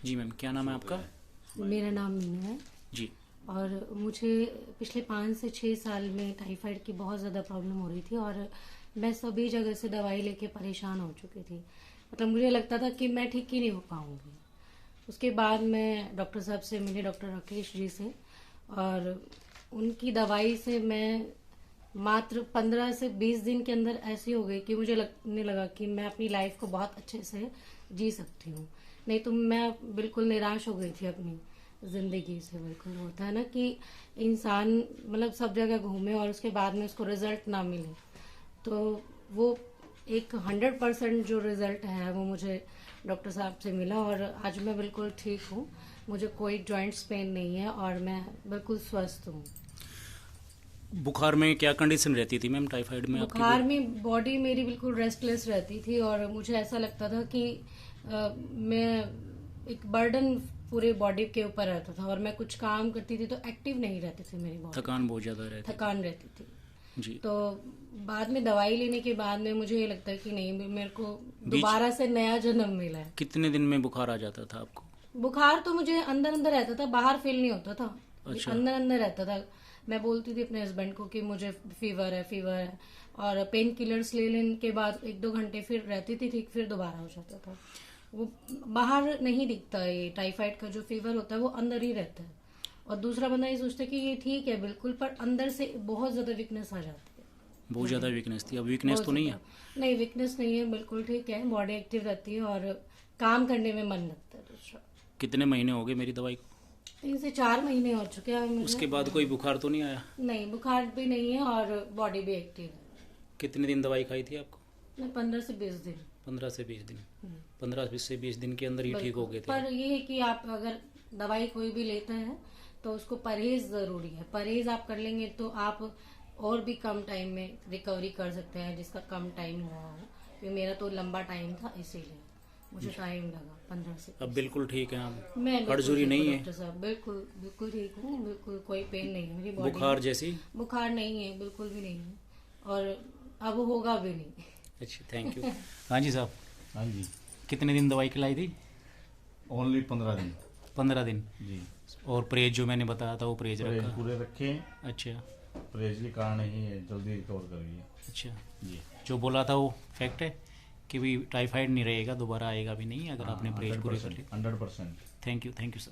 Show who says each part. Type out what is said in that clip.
Speaker 1: जी ma'am, क्या नाम है आपका?
Speaker 2: मेरा नाम मीनू है।
Speaker 1: जी।
Speaker 2: और मुझे पिछले 5 से 6 साल में टाइफाइड की बहुत ज़्यादा प्रॉब्लम हो रही थी और मैं सभी जगह से दवाई लेके परेशान हो चुकी थी। मतलब मुझे लगता था कि मैं ठीक ही नहीं हो पाऊंगी। उसके बाद मैं डॉक्टर साहब से मिली, डॉक्टर राकेश जी से, और उनकी दवाई से मैं मात्र 15 से 20 दिन के अंदर ऐसी हो गई कि मुझे लगने लगा कि मैं अपनी लाइफ को बहुत अच्छे से जी सकती हूँ। नहीं तो मैं बिल्कुल निराश हो गई थी अपनी जिंदगी से। बिल्कुल होता है ना कि इंसान मतलब सब जगह घूमे और उसके बाद में उसको रिजल्ट ना मिले, तो वो एक 100% जो रिजल्ट है वो मुझे डॉक्टर साहब से मिला और आज मैं बिल्कुल ठीक हूँ। मुझे कोई जॉइंट्स पेन नहीं है और मैं बिल्कुल स्वस्थ हूँ।
Speaker 1: बुखार में क्या कंडीशन रहती थी मैम टाइफाइड में आपकी?
Speaker 2: बुखार में बॉडी मेरी बिल्कुल रेस्टलेस रहती थी और मुझे ऐसा लगता था कि मैं एक बर्डन पूरे बॉडी के ऊपर रहता था और मैं कुछ काम करती थी तो एक्टिव नहीं रहती थी मेरी बॉडी।
Speaker 1: थकान बहुत ज़्यादा रहती
Speaker 2: थकान रहती थी।
Speaker 1: थी जी।
Speaker 2: तो बाद में दवाई लेने के बाद में मुझे ये लगता है कि नहीं, मेरे को
Speaker 1: बीच
Speaker 2: दोबारा से नया जन्म मिला है।
Speaker 1: कितने दिन में बुखार आ जाता था आपको?
Speaker 2: बुखार तो मुझे अंदर अंदर रहता था, बाहर फील नहीं होता था।
Speaker 1: अच्छा।
Speaker 2: अंदर अंदर रहता था। मैं बोलती थी अपने हस्बैंड को कि मुझे फीवर है, फीवर है, और पेन किलर्स ले लेने के बाद 1-2 घंटे फिर रहती थी ठीक, फिर दोबारा हो जाता था। वो बाहर नहीं दिखता। ये टाइफाइड का जो फीवर होता है वो अंदर ही रहता है। और दूसरा बंदा ये सोचता है कि ये ठीक है बिल्कुल, पर अंदर से बहुत ज्यादा वीकनेस आ जाती है।
Speaker 1: बहुत ज़्यादा वीकनेस थी, अब वीकनेस
Speaker 2: बहुत
Speaker 1: तो नहीं है?
Speaker 2: ज्यादा नहीं, वीकनेस नहीं है, बिल्कुल ठीक है। बॉडी एक्टिव रहती है और काम करने में मन लगता है। दूसरा,
Speaker 1: कितने महीने हो गए मेरी दवाई को?
Speaker 2: 3 से 4 महीने हो चुके हैं मुझे।
Speaker 1: उसके बाद कोई बुखार तो नहीं आया?
Speaker 2: नहीं, बुखार भी नहीं है और बॉडी भी एक्टिव है।
Speaker 1: कितने दिन दवाई खाई थी आपको?
Speaker 2: नहीं, 15 से 20 दिन।
Speaker 1: 15 से 20 दिन। 15 से 20 दिन के अंदर ही ठीक हो
Speaker 2: बिल्कुल।
Speaker 1: गए थे?
Speaker 2: पर ये है कि आप अगर दवाई कोई भी लेते हैं तो उसको परहेज जरूरी है। परहेज आप कर लेंगे तो आप और भी कम टाइम में रिकवरी कर सकते हैं, जिसका कम टाइम हुआ हो। क्योंकि मेरा तो लंबा टाइम था, इसीलिए मुझे टाइम लगा 15 से
Speaker 1: अब
Speaker 2: 20।
Speaker 1: बिल्कुल ठीक है आप?
Speaker 2: मैं बिल्कुल
Speaker 1: हड़जूरी
Speaker 2: ठीक हूँ
Speaker 1: नहीं है?
Speaker 2: डॉक्टर साहब, बिल्कुल बिल्कुल ठीक हूँ। बिल्कुल कोई पेन नहीं है मेरी बॉडी
Speaker 1: बुखार
Speaker 2: में।
Speaker 1: जैसी?
Speaker 2: बुखार नहीं है, बिल्कुल भी नहीं है, और अब होगा भी नहीं।
Speaker 1: अच्छा, थैंक यू। हाँ जी साहब,
Speaker 3: हाँ जी,
Speaker 1: कितने दिन दवाई खिलाई थी?
Speaker 3: ओनली 15 दिन
Speaker 1: 15 दिन।
Speaker 3: जी।
Speaker 1: और परहेज जो मैंने बताया था वो परहेज
Speaker 3: परहेज
Speaker 1: रखा?
Speaker 3: पूरे रखे हैं।
Speaker 1: अच्छा
Speaker 3: परहेज के कारण ही ये जल्दी रिकवर कर रही है
Speaker 1: अच्छा।
Speaker 3: जी।
Speaker 1: जो बोला था वो फैक्ट है कि भी टाइफाइड नहीं रहेगा, दोबारा आएगा भी नहीं अगर आपने परहेज पूरे कर लिए?
Speaker 3: 100%।
Speaker 1: Thank you sir.